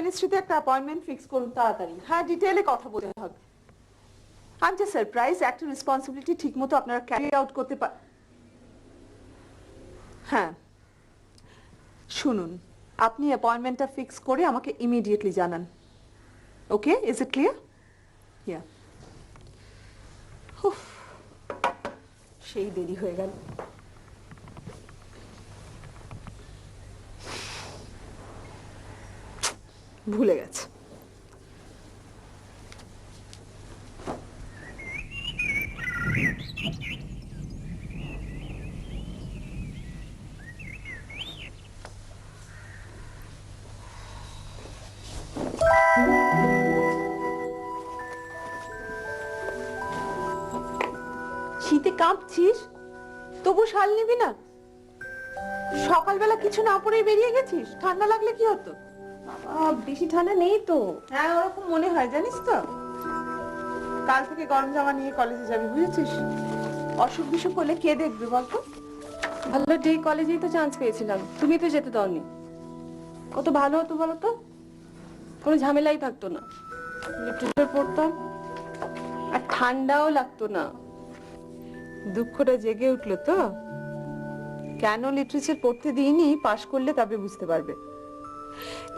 কেমিস্ট্রিতে একটা appointment fix করুন তাড়াতাড়ি। হ্যাঁ, ডিটেইলে কথা বলতে হবে। আমি যে সারপ্রাইজ একটা রেসপন্সিবিলিটি ঠিকমতো আপনারা ক্যারি আউট করতে হ্যাঁ শুনুন, আপনি অ্যাপয়েন্টমেন্টটা ফিক্স করে আমাকে ইমিডিয়েটলি জানান। ওকে, ইজ ইট ক্লিয়ার? ইয়া। সেই দেরি হয়ে গেল। ভুলে গেছে। শীতে কাঁপছিস, তবু শাল নিবি না? সকালবেলা কিছু না পরেই বেরিয়ে গেছিস, ঠান্ডা লাগলে কি হতো? বেশি ঠান্ডা নেই তো। হ্যাঁ, ওরকম মনে হয় জানিস তো। কাল থেকে গরম জামা নিয়ে কলেজে যাবি, বুঝেছিস? অসুখ বিসুখ হলে কে দেখবে বলতো? ভালো ডে কলেজেই তো চান্স পেয়েছিলাম, তুমি তো যেতে দাওনি। কত ভালো হতো বলো তো, কোনো ঝামেলাই থাকতো না, লিটারেচার পড়তাম আর ঠান্ডাও লাগতো না। দুঃখটা জেগে উঠলো তো। কেন লিটারেচার পড়তে দিইনি পাশ করলে তবে বুঝতে পারবে।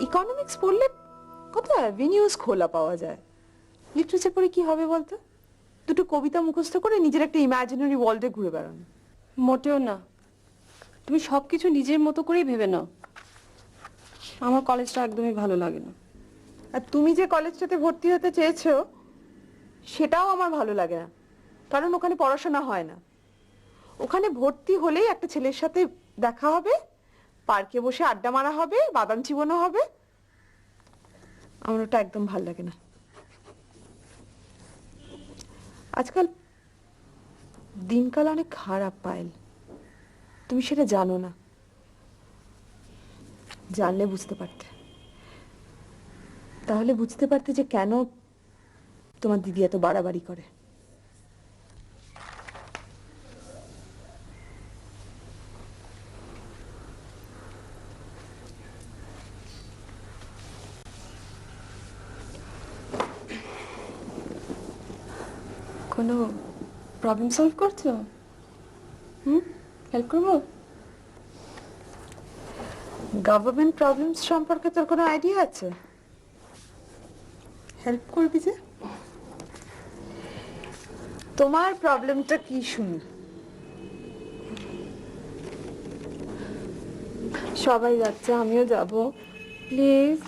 ইকোনমিক্স পড়লে কত অ্যাভিনিউজ খোলা পাওয়া যায়। লিটারেচার পড়ে কি হবে বলতো? দুটো কবিতা মুখস্থ করে নিজের একটা ইমাজিনারি ওয়ার্ল্ডে ঘুরে বেড়ানো। মোটেও না, তুমি সবকিছু নিজের মতো করেই ভেবে নাও। আমার কলেজটা একদমই ভালো লাগে না। আর তুমি যে কলেজটাতে ভর্তি হতে চেয়েছো সেটাও আমার ভালো লাগে না, কারণ ওখানে পড়াশোনা হয় না। ওখানে ভর্তি হলেই একটা ছেলের সাথে দেখা হবে, পার্কে বসে আড্ডা মারা হবে, বাদাম চিবানো হবে। আমার ওটা একদম ভাল লাগে না। আজকাল দিনকাল অনেক খারাপ পায়েল, তুমি সেটা জানো না। জানলে বুঝতে পারতে, তাহলে বুঝতে পারতে যে কেন তোমার দিদি এত বাড়াবাড়ি করে। কোনো প্রবলেম সলভ করছো? হেল্প করবো? গভর্নমেন্ট প্রবলেমস সম্পর্কে তোর কোনো আইডিয়া আছে? হেল্প করবি যে? তোমার প্রবলেমটা কি শুনি। সবাই যাচ্ছে, আমিও যাব। প্লিজ,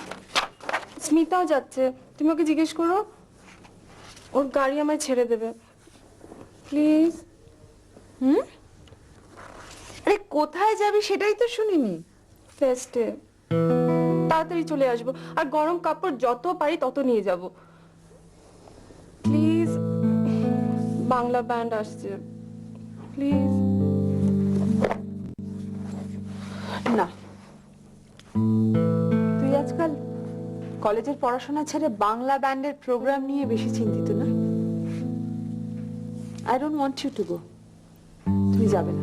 স্মিতাও যাচ্ছে, তুমি ওকে জিজ্ঞেস করো, ওর গাড়ি আমায় ছেড়ে দেবে। প্লিজ। আরে কোথায় যাবি সেটাই তো শুনিনি। ফেস্টে তাড়াতাড়ি চলে আসবো, আর গরম কাপড় যত পারি তত নিয়ে যাব। প্লিজ, বাংলা ব্যান্ড আসছে, প্লিজ। না, তুই আজকাল কলেজের পড়াশোনা ছেড়ে বাংলা ব্যান্ডের প্রোগ্রাম নিয়ে বেশি চিন্তিত না? I don't want you to go. তুমি যাবে না।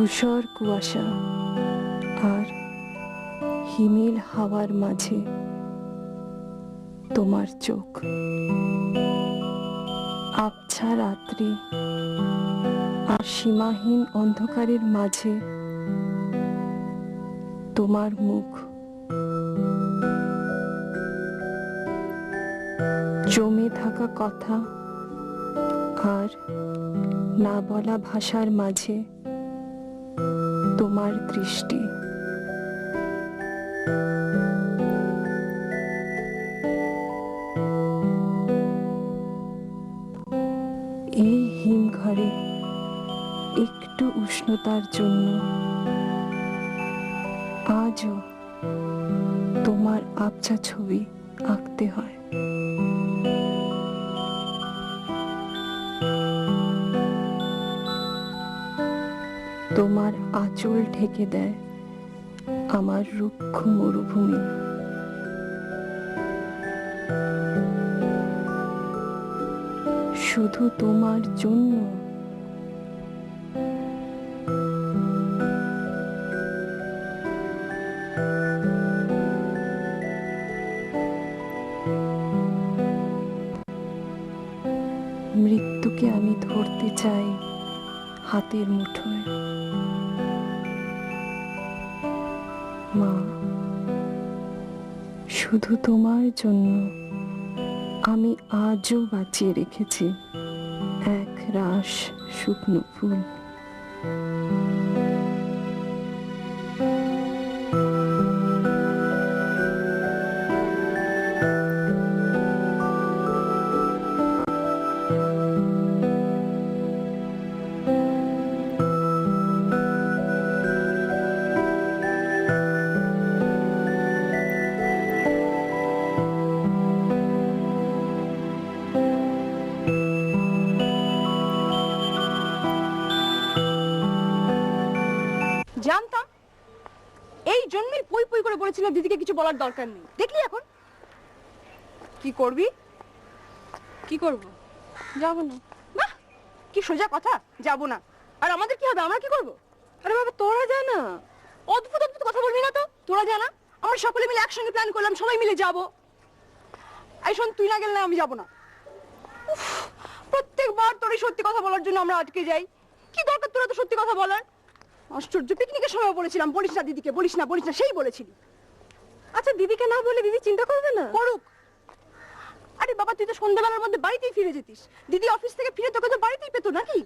ধূসর কুয়াশা আর হিমেল হাওয়ার মাঝে তোমার চোখ, আবছা রাত্রি আর সীমাহীন অন্ধকারের মাঝে তোমার মুখ, জমে থাকা কথা আর না বলা ভাষার মাঝে তোমার দৃষ্টি। এই হিমঘরে একটু উষ্ণতার জন্য আজও তোমার আবছা ছবি আঁকতে হয়। তোমার আঁচল ঢেকে দেয় আমার রুক্ষ মরুভূমি। শুধু তোমার জন্য মৃত্যুকে আমি ধরতে চাই হাতের মুঠোয়। মা, শুধু তোমার জন্য আমি আজও বাঁচিয়ে রেখেছি এক রাশ শুকনো ফুল। জানতাম, এই জন্যই পই পই করে বলেছিলাম দিদিকে কিছু বলার দরকার নেই। দেখলি এখন কি করবি? কি করব? যাব না। বাহ, কি সোজা কথা, যাব না। আর আমাদের কি হবে? আমরা কি করব? আরে বাবা, তোরা যা না। অদ্ভুত অদ্ভুত কথা বলবি না তো। তোরা জানা আমরা সকলে মিলে একসঙ্গে প্ল্যান করলাম, সবাই মিলে যাব। এই শোন, তুই না গেলে না আমি যাব না। উফ, প্রত্যেকবার তোর এই সত্যি কথা বলার জন্য আমরা আটকে যাই। কি দরকার তোরা তো সত্যি কথা বলার? আশ্চর্য, পিকনিকের সময় বলেছিলাম বলিস না দিদিকে, বলিস না বলিস না, সেই বলেছিলি। আচ্ছা, দিদিকে না বলে দিদি চিন্তা করবে না? করুক। আরে বাবা, তুই তো সন্ধ্যাবেলার মধ্যে বাড়িতেই ফিরে যেতিস। দিদি অফিস থেকে ফিরে তোকে তো বাড়িতেই পেতো নাকি?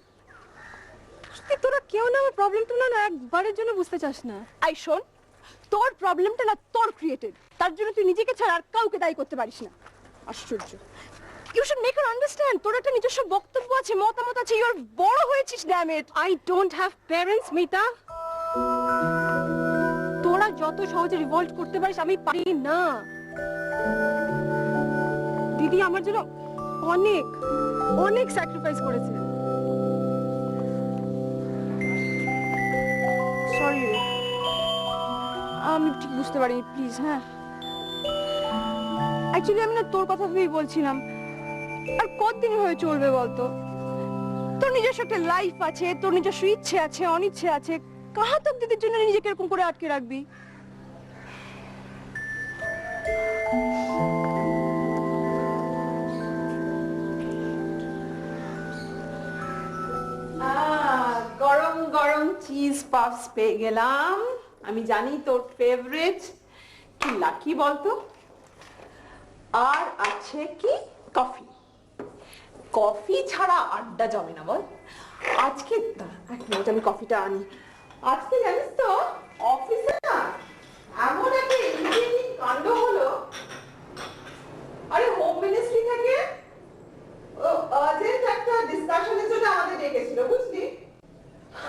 তোরা কেউ না আমার প্রবলেমটা না একবারের জন্য বুঝতে চাস না। আই শোন, তোর প্রবলেমটা না তোর ক্রিয়েটেড, তার জন্য তুই নিজেকে ছাড়া আর কাউকে দায়ী করতে পারিস না। আশ্চর্য। You should make her understand, তোর একটা নিজস্ব বক্তব্য আছে, মতামত আছে। ইউ আর বড় হয়েছিস, damn it. I don't have parents, Mita. তোরা যত সহজে রিভল্ট করতে পারিস, আমি পারি না। দিদি আমার জন্য অনেক অনেক স্যাক্রিফাইস করেছে। সরি রে, আমি ঠিক বুঝতে পারিনি, প্লিজ। হ্যাঁ, অ্যাকচুয়ালি আমি না তোর কথা ভেবেই বলছিলাম। আর কতদিন হয়ে চলবে বলতো? তোর নিজস্ব একটা লাইফ আছে, তোর নিজস্ব ইচ্ছে আছে, অনিচ্ছে আছে। কাহা তোর দিদির জন্য নিজেকে এরকম করে আটকে রাখবি? গরম গরম চিজ পাফস পেয়ে গেলাম। আমি জানি তোর ফেভারিট। কি লাকি বলতো। আর আছে কি কফি। কফি ছাড়া আড্ডা জমে না বল। আজকে এক মিনিট, আমি কফিটা আনি। আজকে জানিস তো অফিসে না এমন একটা ইন্টারেস্টিং কাণ্ড হলো। আরে হোম মিনিস্ট্রি থেকে আর্জেন্ট একটা ডিসকাশনের জন্য আমাদের ডেকেছিল, বুঝলি?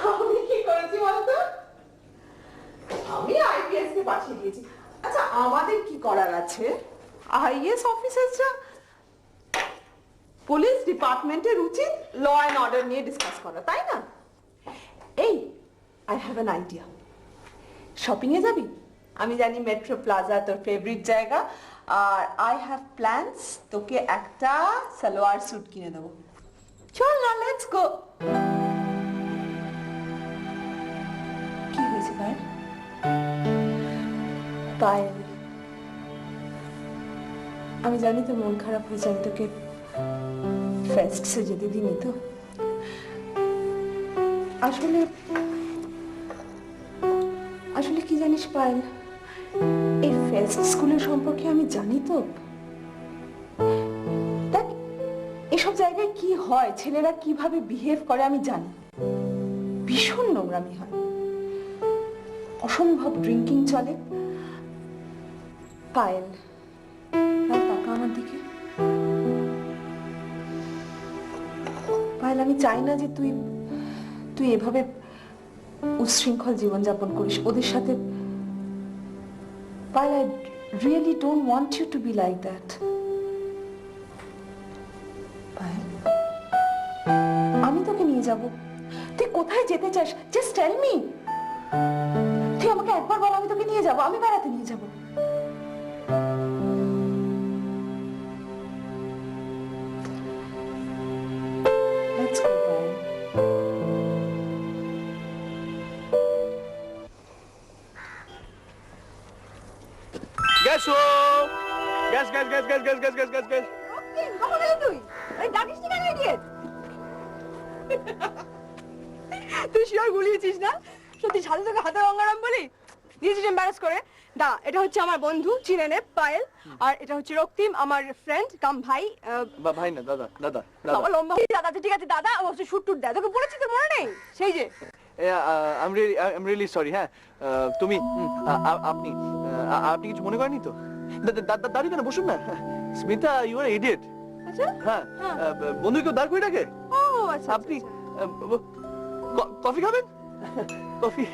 আমি কি করেছি বলতো? আমি আইপিএস কে পাঠিয়ে দিয়েছি। আচ্ছা, আমাদের কি করার আছে? আইএস অফিসাররা পুলিশ ডিপার্টমেন্টের উচিত ল অ্যান্ড অর্ডার নিয়ে ডিসকাস করা, তাই না? এই, I have an idea. Shopping এ যাবি? আমি জানি মেট্রো প্লাজা তোর ফেভারিট জায়গা। আর আই হ্যাভ প্ল্যানস, তোকে একটা সালোয়ার স্যুট কিনে দেবো। চল না, লেটস গো। পায়েল, আমি জানি তো মন খারাপ হয়েছে, আমি তোকে ফেস্টসে যেতে দিইনি তো। আসলে আসলে কি জানিস পায়েল, এই ফেস্ট স্কুলের সম্পর্কে আমি জানি তো। দেখ, এসব জায়গায় কি হয়, ছেলেরা কিভাবে বিহেভ করে আমি জানি। ভীষণ নোংরামি হয়, অসম্ভব ড্রিঙ্কিং চলে। পায়েল, তাকা আমার দিকে। পায়েল, আমি চাই না যে তুই এভাবে উচ্ছৃঙ্খল জীবনযাপন করিস ওদের সাথে। Payel, I really don't want you to be like that. Payel, আমি তোকে নিয়ে যাব। তুই কোথায় যেতে চাস? Just tell me. তুই আমাকে একবার বল, আমি তোকে নিয়ে যাব, আমি বেড়াতে নিয়ে যাব। Let's go, Brian. Guess who? Guess. কখন এলি তুই? আরে ডাকিস নি কেন ইডিয়েট? তুই শিওর গুলিয়েছিস না? সত্যি সাথে তোকে হাতে গঙ্গারাম বলি? দিয়েছিস এম্বারাস করে? দা, এটা হচ্ছে আমার বন্ধু, চিনে নে, পায়েল। আর এটা হচ্ছে রক্তিম, আমার ফ্রেন্ড কাম ভাই। ভাই না, দাদা। বাবা লম্বা দাদা, ঠিক আছে দাদা, ও হচ্ছে শুট টুট দেয়। তোকে বলেছি তোর মনে নেই? সেই যে I'm really sorry, হ্যাঁ। তুমি আপনি কিছু মনে করেনি তো? দাঁড়িয়ে কেন, বসুন না। Smita, you are idiot. আচ্ছা, হ্যাঁ, বন্ধু কেউ দাঁড় করে ডাকে? ও আচ্ছা, আপনি কফি খাবেন? Coffee,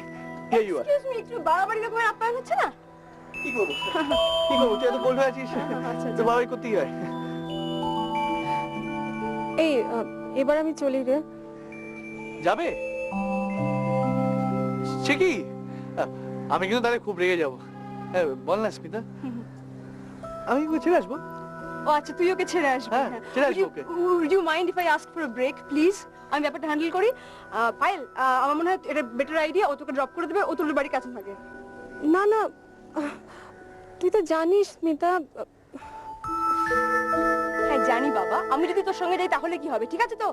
here you are. Excuse me, একটু বাড়াবাড়ি রকমের আপ্যায়ন হচ্ছে না? কি করবো তুই এত কোল্ড হয়ে আছিস, তো বাবাই করতেই হয়। এই এবার আমি চলি রে। যাবে? সে কি? আমি কিন্তু তাহলে খুব রেগে যাবো। বল না স্মিতা, আমি ছেড়ে আসবো। ও আচ্ছা, তুই ওকে ছেড়ে আসবি? হ্যাঁ, ছেড়ে আসবো ওকে। Would you mind if I ask for a break, please? আমি ব্যাপারটা হ্যান্ডেল করি। পায়েল, আমার মনে হয় এটা বেটার আইডিয়া। ও তোকে ড্রপ করে দেবে, ও তোর বাড়ির কাছে থাকে। না না, তুই তো জানিস স্মিতা। হ্যাঁ জানি বাবা, আমি যদি তোর সঙ্গে যাই তাহলে কি হবে? ঠিক আছে তো?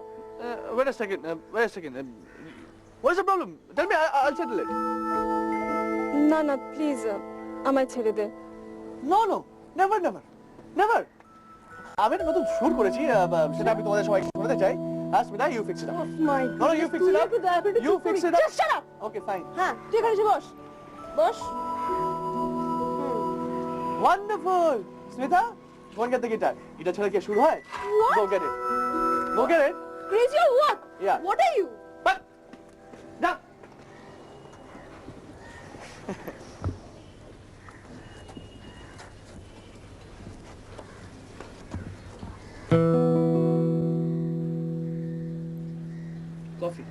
Wait a second. What is the problem? Tell me, I'll settle it. না না, প্লিজ আমায় ছেড়ে দে। No, never. আমি একটা নতুন শুট করেছি, সেটা আমি তোমাদের সবাইকে শোনাতে চাই। Smita, you fix it up. Oh my No, you fix it up. You fix it up. Just shut up! Okay, fine. হ্যাঁ, তুই এখানে এসে বস। বস। Wonderful. Smita, go and get the guitar. Guitar ছাড়া কি শুরু হয়? What? Go get it. Go get it. Crazy or what? Yeah. What are you? But, now. Coffee.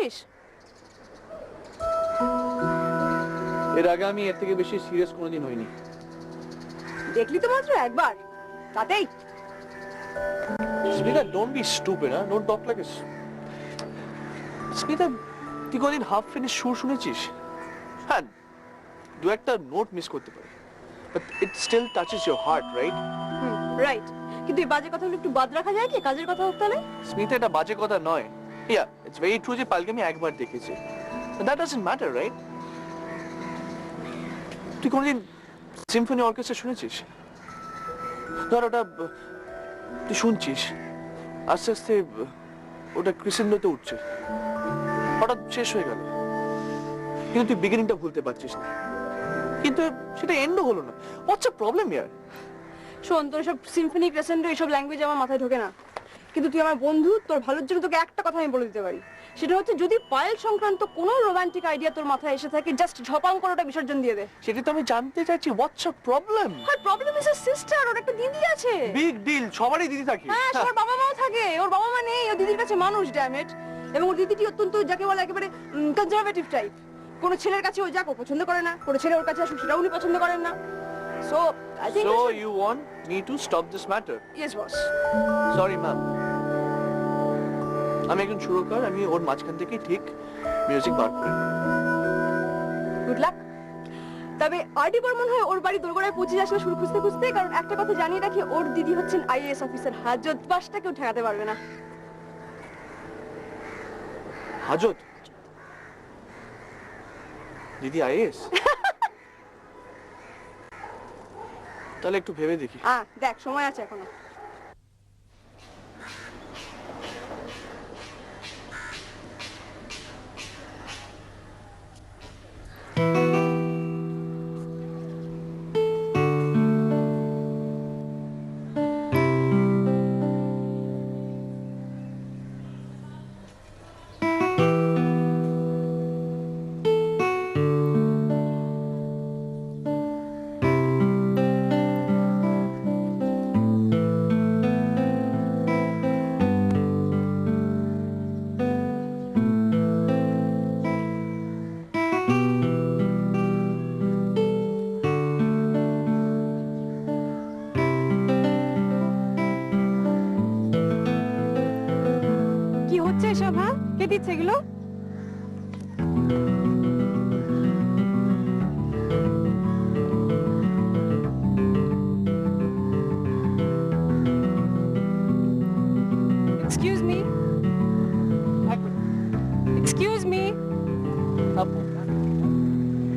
করছিস? এর আগে আমি এর থেকে বেশি সিরিয়াস কোনোদিন হইনি। দেখলি তো মাত্র একবার, তাতেই Smita, don't be stupid, huh? Don't talk like this. Smita, তুই কোনদিন হাফ ফিনিশ সুর শুনেছিস? হ্যাঁ, দু একটা নোট মিস করতে পারে, but it still touches your heart, right? Right. কিন্তু এই বাজে কথাগুলো একটু বাদ রাখা যায় কি? কাজের কথা হোক তাহলে। স্মিতা, এটা বাজে কথা নয়। Yeah, it's very true যে পালকে আমি একবার দেখেছি, but that doesn't matter, right? তুই কোনদিন সিম্ফনি অর্কেস্ট্রা শুনেছিস? ধর ওটা তুই শুনছিস, আস্তে আস্তে ওটা ক্রিসেন্ডোতে উঠছে, হঠাৎ শেষ হয়ে গেল, কিন্তু তুই বিগিনিংটা ভুলতে পারছিস না, কিন্তু সেটা এন্ডও হলো না। হোয়াটস আ প্রবলেম ইয়ার? শোন, তোর সব সিম্ফনি ক্রেসেন্ডো এসব ল্যাঙ্গুয়েজ আমার মাথায় ঢোকে না। কিন্তু তুই আমার বন্ধু, তোর ভালোর জন্য তোকে একটা কথা আমি বলে দিতে পারি, সেটা হচ্ছে যদি পায়েল সংক্রান্ত কোনো রোমান্টিক আইডিয়া তোর মাথায় এসে থাকে, জাস্ট ঝপাং করে ওটা বিসর্জন দিয়ে দে। সেটা তো আমি জানতে চাইছি, হোয়াটস আ প্রবলেম? আর প্রবলেম ইজ আ সিস্টার, ওর একটা দিদি আছে। বিগ ডিল, সবারই দিদি থাকে। হ্যাঁ, সবার বাবা মাও থাকে, ওর বাবা মা নেই, ও দিদির কাছে মানুষ, ড্যামেট। এবং ওর দিদিটি অত্যন্ত যাকে বলে একেবারে কনজারভেটিভ টাইপ। কোনো ছেলের কাছে ও যাক ও পছন্দ করে না, কোনো ছেলে ওর কাছে আসুক সেটাও উনি পছন্দ করেন না। So I think So you want me to stop this matter? Yes boss. Sorry ma'am, আমি একজন সুরকার, আমি ওর মাঝখান থেকে ঠিক মিউজিক বার করি। Good luck. তবে আরডি বর্মন হয়ে ওর বাড়ি দোরগোড়ায় পৌঁছে যাস না সুর খুঁজতে খুঁজতে, কারণ একটা কথা জানিয়ে রাখি, ওর দিদি হচ্ছেন আইএএস অফিসার। হাজত বাসটা কেউ ঠেকাতে পারবে না। হাজত? দিদি আইএস? তাহলে একটু ভেবে দেখি। দেখ, সময় আছে এখনো। কি হচ্ছে এসব? হ্যাঁ, কে দিচ্ছে এগুলো? Excuse me, excuse me.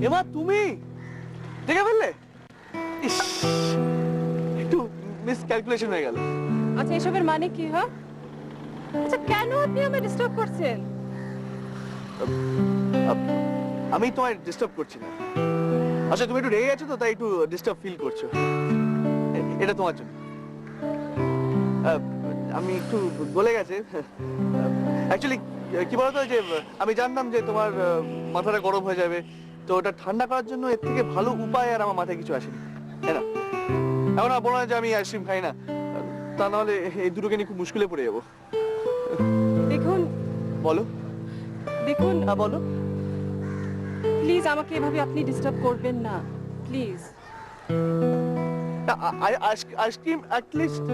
এমা, তুমি দেখে ফেললে? ইস, একটু মিস ক্যালকুলেশন হয়ে গেল। আচ্ছা, এসবের মানে কি? হ্যাঁ, আচ্ছা, কেন আপনি আমায় ডিস্টার্ব করছেন? আমি তোমায় ডিস্টার্ব করছি না। আচ্ছা, তুমি একটু রেগে গেছো তো, তাই একটু ডিস্টার্ব ফিল করছো। এটা তোমার জন্য। আমি একটু বলে গেছে। অ্যাকচুয়ালি কি বলতো, যে আমি জানতাম যে তোমার মাথাটা গরম হয়ে যাবে, তো ওটা ঠান্ডা করার জন্য এর থেকে ভালো উপায় আর আমার মাথায় কিছু আসেনি। হ্যাঁ না, এখন আর বলো না যে আমি আইসক্রিম খাই না, তা নাহলে এই দুটোকে নিয়ে খুব মুশকিলে পড়ে যাবো। দেখুন, বলো। দেখুন, হ্যাঁ বলো। প্লিজ আমাকে এভাবে আপনি ডিস্টার্ব করবেন না, প্লিজ। Ice cream at least.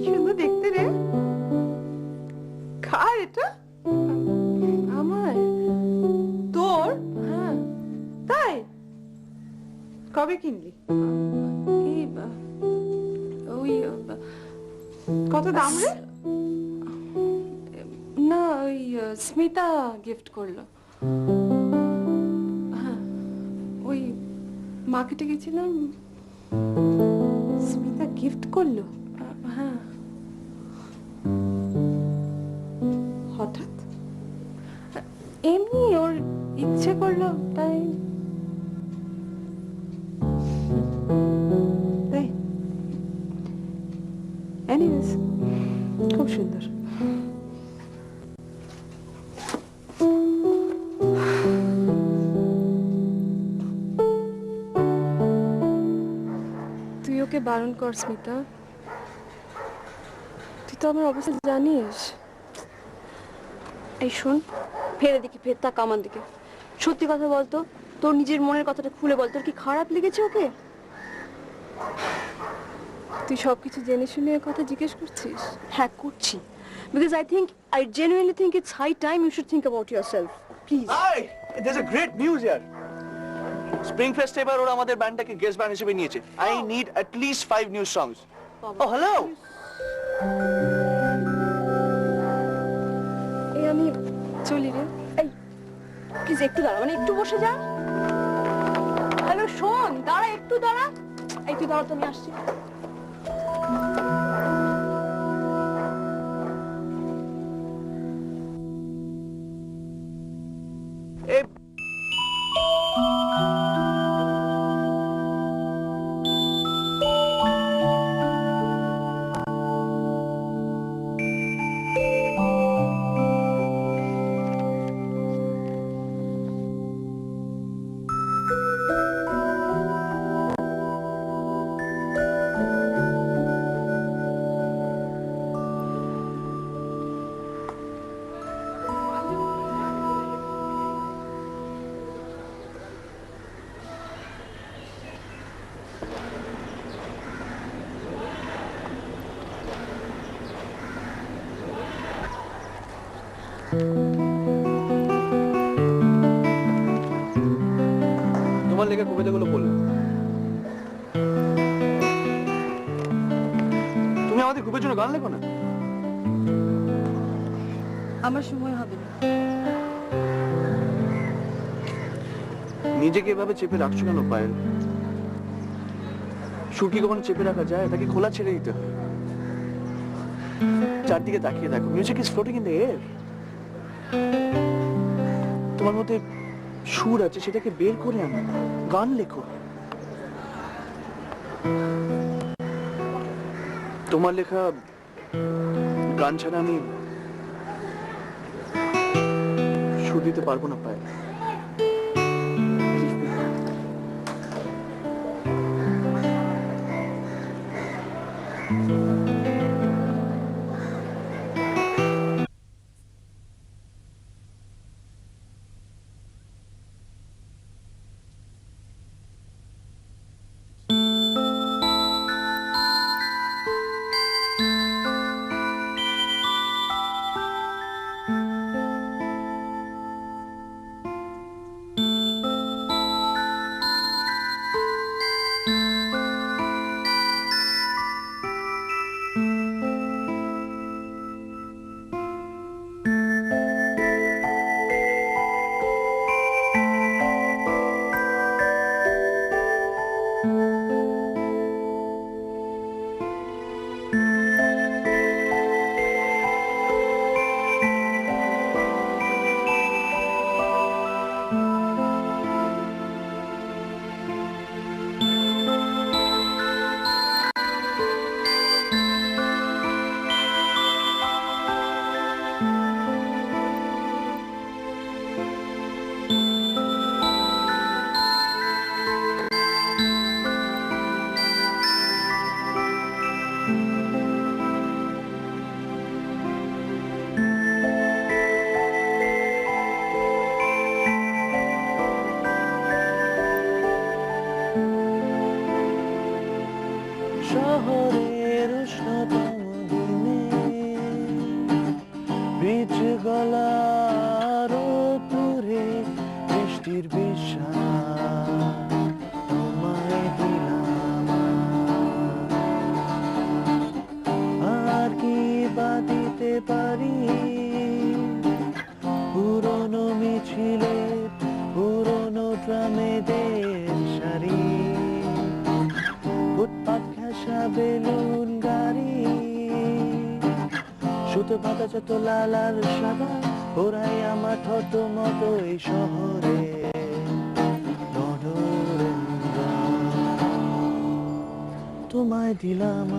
কি সুন্দর দেখতে রে। কার এটা? আমার? তোর? হ্যাঁ। তাই? কবে কিনলি? এই ওই কত দাম রে? না ওই স্মিতা গিফট করলো। হ্যাঁ ওই মার্কেটে গেছিলাম। স্মিতা গিফট করলো হ্যাঁ হঠাৎ? এমনি ওর ইচ্ছে করলো তাই। তাই? এনিওয়েজ, খুব সুন্দর। তুই ওকে বারণ কর স্মিতা, তুই তো আমার অবস্থা জানিস। এই শোন, ফের দেখি ফের তাক আমার দিকে। সত্যি কথা বলতো, তোর নিজের মনের কথাটা খুলে বল, তোর কি খারাপ লেগেছে ওকে? তুই সবকিছু জেনে শুনে এ কথা জিজ্ঞেস করছিস? হ্যাঁ করছি, because I genuinely think it's high time you should think about yourself, please. Hi, there's a great news here. Spring fest এবার ওরা আমাদের ব্যান্ডটাকে গেস্ট ব্যান্ড হিসেবে নিয়েছে। I need at least 5 new songs. Oh, hello. এই আমি চলি রে। এই প্লিজ একটু দাঁড়া, মানে একটু বসে যা। হ্যালো শোন, দাঁড়া একটু দাঁড়া। এই তুই দাঁড়া, তো আমি আসছি। এই তোমার লেখা কবিতাগুলো বললে, তুমি আমাদের গ্রুপের জন্য গান লেখো না? আমার সময় হবে না। নিজেকে এভাবে চেপে রাখছো কেন পায়েল? সুর কি কখনো চেপে রাখা যায়? তাকে খোলা ছেড়ে দিতে হয়। চারদিকে তাকিয়ে দেখো, music is floating in the air. তোমার মধ্যে সুর আছে, সেটাকে বের করে আনো, গান লেখো। তোমার লেখা গান ছাড়া আমি সুর দিতে পারবো না পায়েল। বাতাস যত লাল আর সাদা, ওরাই আমার ঠোঁট মতো এই শহরে তোমায় দিলাম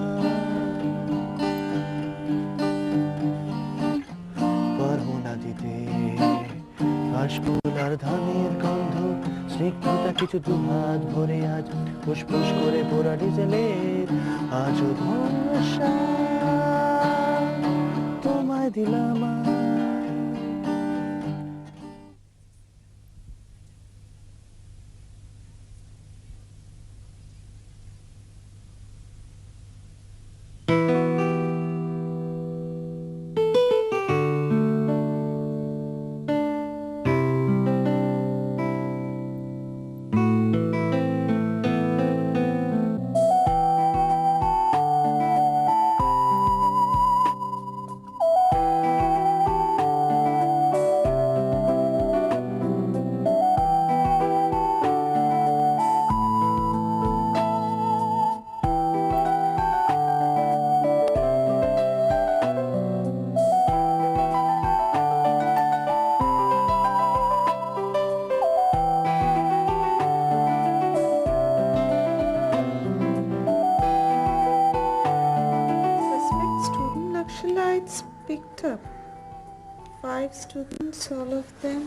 পারবো না দিতে কাশফুল আর ধানের গন্ধ, স্নিগ্ধতা কিছু দুহাত ভরে আজ ফুসফুস করে পোড়া ডিজেলের আজও ধর্ষা তোমায় দিলাম Suspect student Lakshalites picked up. 5 students, all of them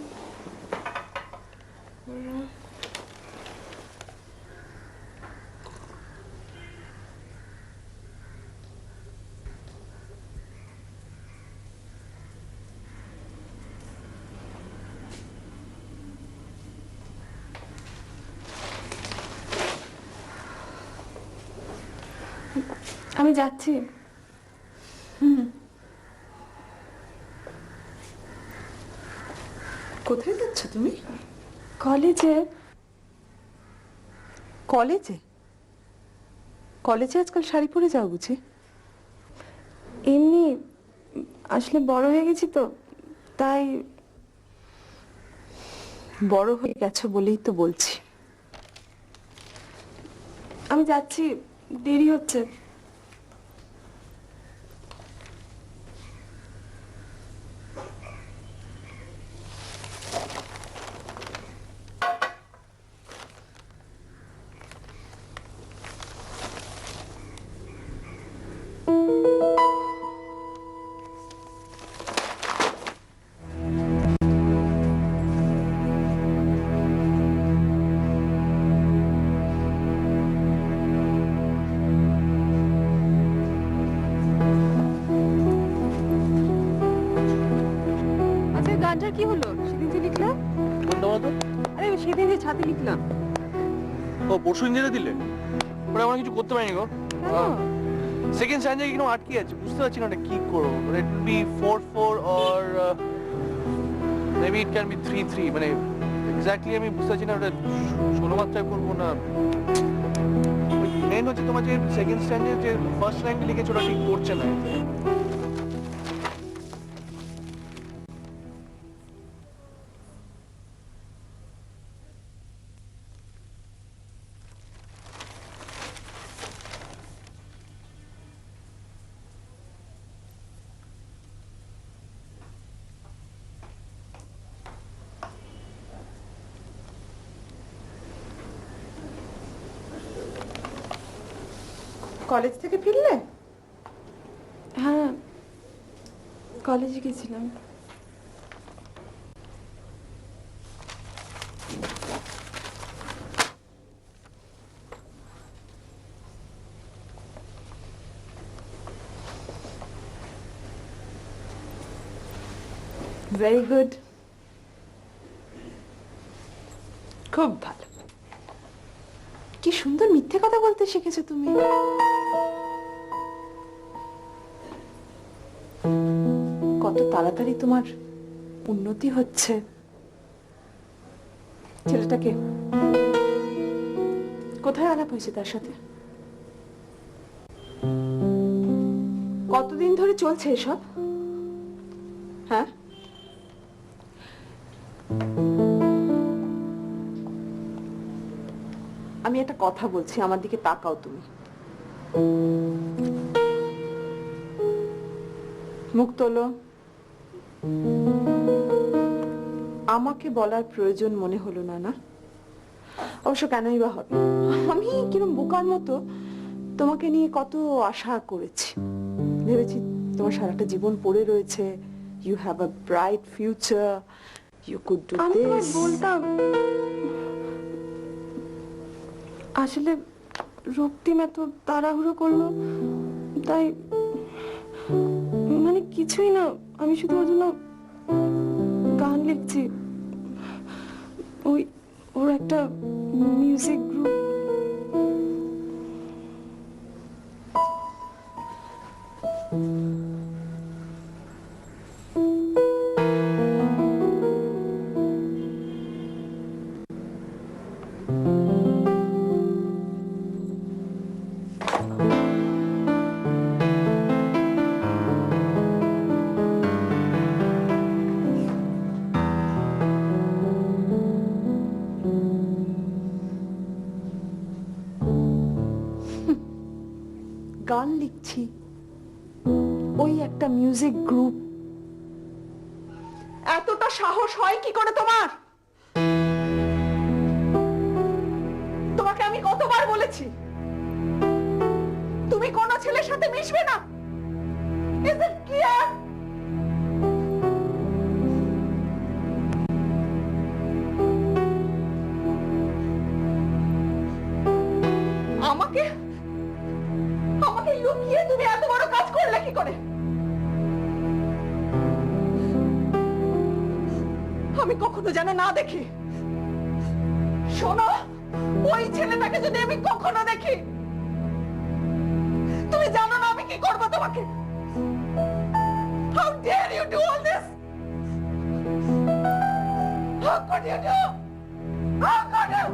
were আমি যাচ্ছি। কোথায় যাচ্ছ তুমি? কলেজে। কলেজে? কলেজে আজকাল শাড়ি পরে যাও বুঝি? এমনি আসলে বড় হয়ে গেছি তো, তাই। বড় হয়ে গেছো বলেই তো বলছি। আমি যাচ্ছি, দেরি হচ্ছে। আচ্ছা, গানটার কি হলো? সেদিন যে লিখলাম। কোনটা বলতো? আরে সেদিন যে ছাতে লিখলাম। ও পরশু দিন যেটা দিলে ওটা আমরা কিছু করতে পারিনি গো। সেকেন্ড স্ট্যান্ডে কিনো আটকে আছে, বুঝতে পারছি না ওটা কি করবো। মানে it will be 4-4 or maybe it can be 3-3, মানে এক্স্যাক্টলি আমি বুঝতে পারছি না ওটা 16 মাত্রায় করবো না। মেন হচ্ছে তোমার যে সেকেন্ড স্ট্যান্ডে যে ফার্স্ট লাইনটা লিখেছো ওটা ঠিক পড়ছে না। কলেজ থেকে ফিরলে? হ্যাঁ, কলেজে গেছিলাম। ভেরি গুড, খুব ভালো। কি সুন্দর মিথ্যে কথা বলতে শিখেছো তুমি। কত তাড়াতাড়ি তোমার উন্নতি হচ্ছে। ছেলেটাকে কোথায় আলাপ হয়েছে তার সাথে? কতদিন ধরে চলছে এসব? হ্যাঁ, আমি একটা কথা বলছি, আমার দিকে তাকাও তুমি। মুখ তোলো। আমাকে বলার প্রয়োজন মনে হলো না, না? অবশ্য কেনই বা হবে? আমি কিরম বোকার মতো তোমাকে নিয়ে কত আশা করেছি, ভেবেছি তোমার সারাটা জীবন পড়ে রয়েছে, you have a bright future, you could do আমি তোমায় দিস। বলতাম, আসলে রক্তিম এত তাড়াহুড়ো করলো, তাই মানে কিছুই না, আমি শুধু ওর জন্য গান লিখছি। ওর একটা মিউজিক গ্রুপ। গান লিখছি, ওই একটা মিউজিক গ্রুপ। এতটা সাহস হয় কি করে তোমার? তোমাকে আমি কতবার বলেছি তুমি কোন ছেলের সাথে মিশবে না? Is it clear? আমাকে আমাকে লুকিয়ে তুমি এত বড় কাজ করলে কি করে? আমি কখনো যেন না দেখি। শোনো, ওই ছেলেটাকে যদি আমি কখনো দেখি, তুমি জানো না আমি কি করবো তোমাকে। How dare you do all this? How could you do? How could you?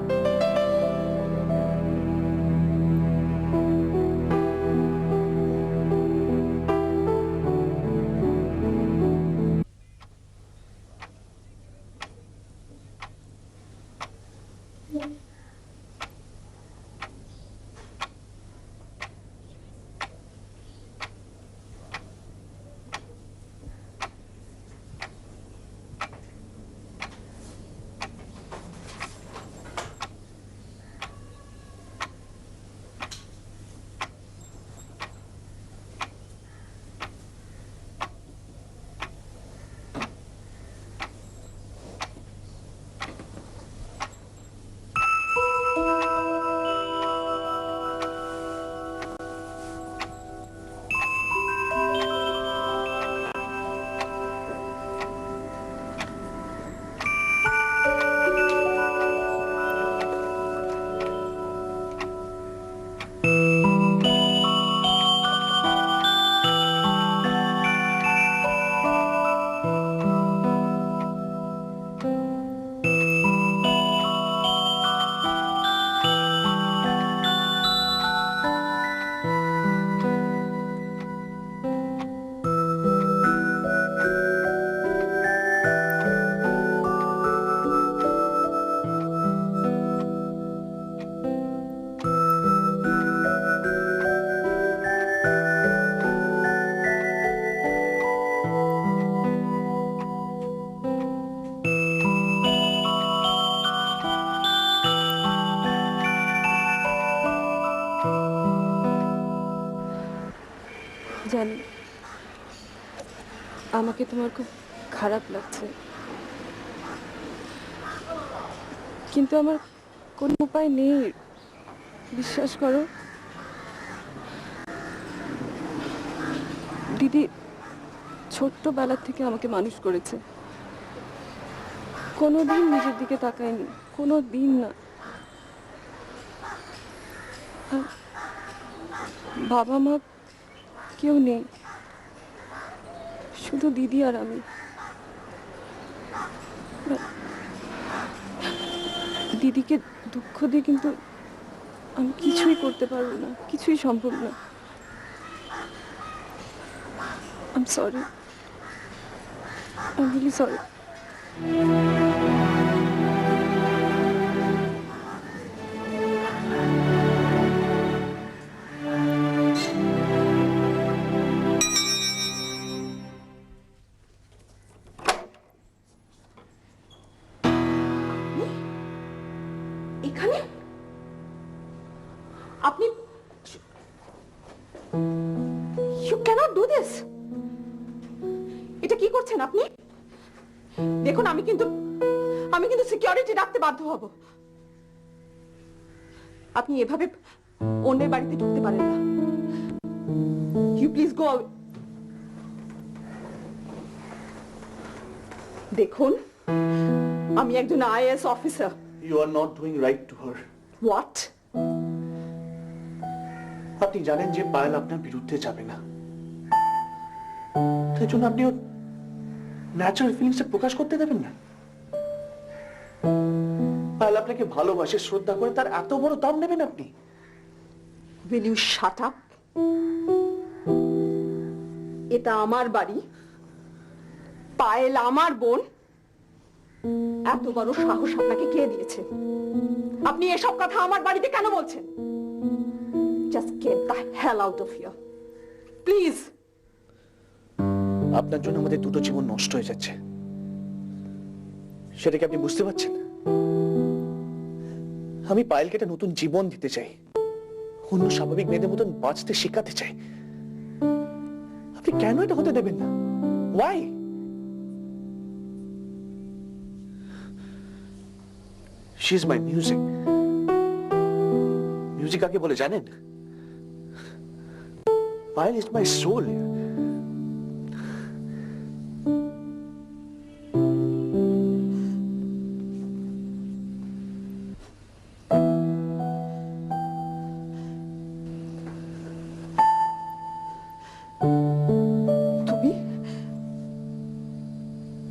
জানি আমাকে তোমার খুব খারাপ লাগছে, কিন্তু আমার কোনো উপায় নেই। বিশ্বাস করো, দিদি ছোট্টবেলা থেকে আমাকে মানুষ করেছে, কোনোদিন নিজের দিকে তাকায়নি, কোনো দিন না। আর বাবা মা কেউ নেই, শুধু দিদি আর আমি। দিদিকে দুঃখ দিয়ে কিন্তু আমি কিছুই করতে পারবো না, কিছুই সম্ভব না। I'm sorry. I'm really sorry. এখানে আপনি ইউ ক্যানট ডু দিস। এটা কি করছেন আপনি? দেখুন আমি কিন্তু সিকিউরিটি রাখতে বাধ্য হব। আপনি এভাবে অন্যের বাড়িতে ঢুকতে পারেন না। You please go. দেখুন আমি একজন IAS officer. You are not doing right to her. What? আপনি জানেন যে পায়েল আপনার বিরুদ্ধে যাবে না, তাই জন্য আপনি ওর ন্যাচারাল ফিলিংস প্রকাশ করতে দেবেন না। পায়েল আপনাকে ভালোবাসে, শ্রদ্ধা করে, তার এত বড় দাম নেবেন আপনি? Will you shut up? এটা আমার বাড়ি, পায়েল আমার বোন। এত বড় সাহস আপনাকে কে দিয়েছে? আপনি এসব কথা আমার বাড়িতে কেন বলছেন? Just get the hell out of here. Please. আপনার জন্য আমাদের দুটো জীবন নষ্ট হয়ে যাচ্ছে, সেটা কি আপনি বুঝতে পারছেন? আমি পায়েলকে একটা নতুন জীবন দিতে চাই, অন্য স্বাভাবিক মেয়েদের মতন বাঁচতে শেখাতে চাই। আপনি কেন এটা হতে দেবেন না? Why? She is my music. Music কাকে বলে জানেন? Payel is my soul.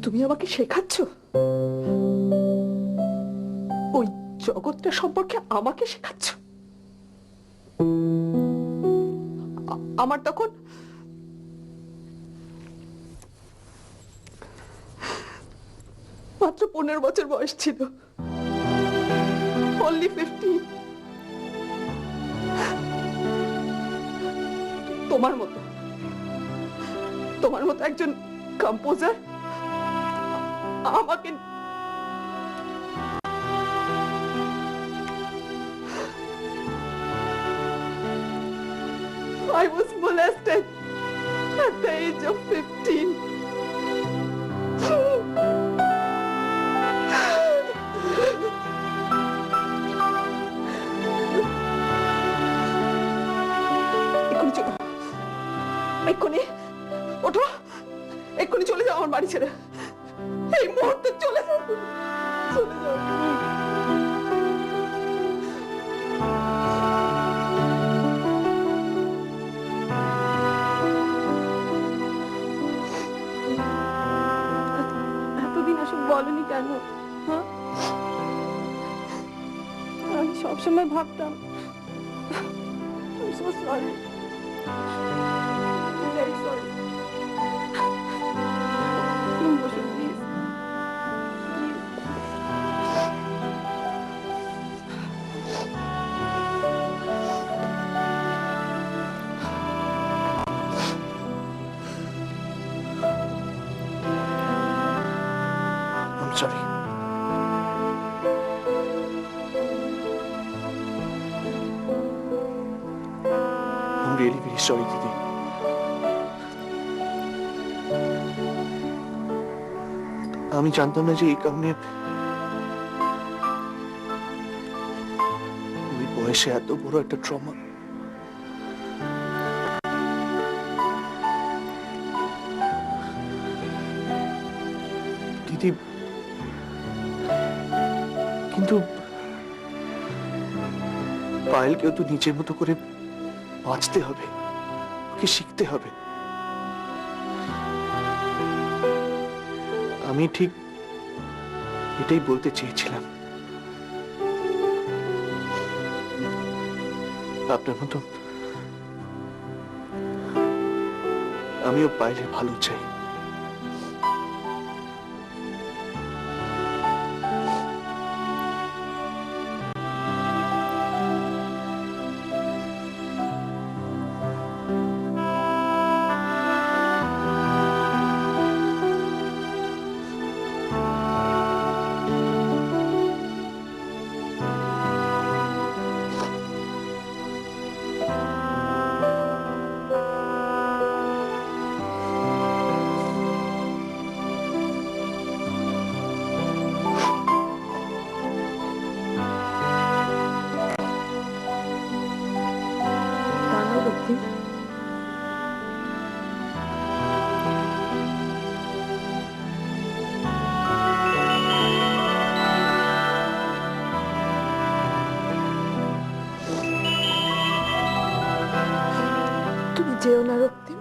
তুমি আমাকে শেখাচ্ছ? ওই জগৎটা সম্পর্কে আমাকে শেখাচ্ছ? আমার তখন মাত্র 15 বছর বয়স ছিল। Only 15. তোমার মতো একজন কম্পোজার আমাকে I was molested at the age of 15. এক্ষুনি ওঠো, এক্ষুনি চলে যাও আমার বাড়ি ছেড়ে। এই মুহূর্তে চলে যাও, চলে যাও। এতদিন এসব বলনি কেন? হ্যাঁ, আমি সবসময় ভাবতাম। I'm so sorry. I'm very sorry. তুমি বসো please. I'm sorry. I'm really very sorry, Didi. আমি জানতাম না যে এই কারণে ওই বয়সে এত বড় একটা ট্রমা। দিদি, কিন্তু পায়েলকেও তো নিজের মতো করে বাঁচতে হবে, ওকে শিখতে হবে। আমি ঠিক এটাই বলতে চেয়েছিলাম। আপনার মতো আমিও পায়েলের ভালো চাই। যেও না রক্তিম,